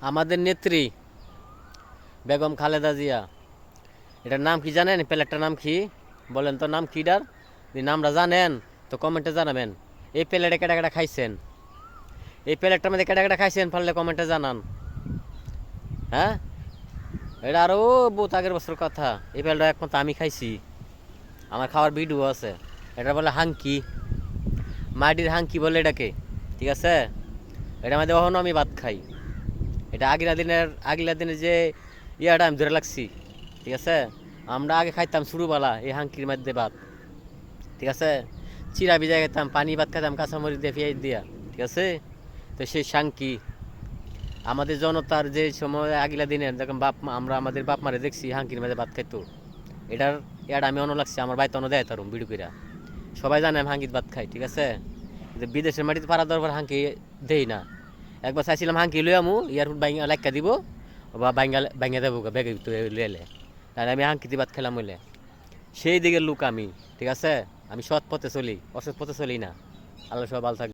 আমাদের নেত্রী বেগম খালেদা জিয়া, এটার নাম কি জানেন? প্লেটটার নাম কি বলেন তো, নাম কিডার? যদি নামটা জানেন তো কমেন্টে জানাবেন। এই প্লেটে কেটা কেটা খাইছেন? এই প্লেটটার মধ্যে কেটা কেটা খাইছেন পারলে কমেন্টে জানান। হ্যাঁ, এটা আরও বহুত আগের বছর কথা। এই প্লেটটা একমাত্র আমি খাইছি, আমার খাওয়ার ভিডিও আছে। এটা বলে হাঙ্কি, মাটির হাঙ্কি বলে এটাকে, ঠিক আছে? এটা মধ্যে কখনো আমি ভাত খাই। এটা আগিলা দিনের যে ইয়াটা আমি ধরে লাগছি, ঠিক আছে? আমরা আগে খাইতাম শুরুবেলা এই হাঙ্কির মধ্যে ভাত, ঠিক আছে? চিরা ভিজা খেতাম, পানি ভাত খাইতাম কাঁচামরিচ দিয়ে পেঁয়াজ দিয়া, ঠিক আছে? তো সেই শাঙ্কি আমাদের জনতার যে সময় আগিলা দিনের যখন আমরা আমাদের বাপ মারে দেখছি হাঙ্কির মধ্যে ভাত খাইতো, এটার এটা আমি অন্য লাগছে, আমার বাড়িতে অন্য দেয় তারুম ভিডিও কইরা। সবাই জানে আমি হাঙ্কির ভাত খাই, ঠিক আছে? কিন্তু বিদেশের মাটিতে পাড়া দরবার হাঙ্কি দেই না। একবার চাইছিলাম হাঙ্কি লই আমু, এয়ারপোর্ট বাইঙ্গা লাইকা দিব বা বাইঙ্গা দেবো ব্যাগে লেলে, তাহলে আমি হাঙ্কিতে ভাত খেলাম হইলে। সেই দিকের লোক আমি, ঠিক আছে? আমি সৎ পথে চলি, অসৎ পথে চলি না। আল্লাহ সব ভালো থাকবে।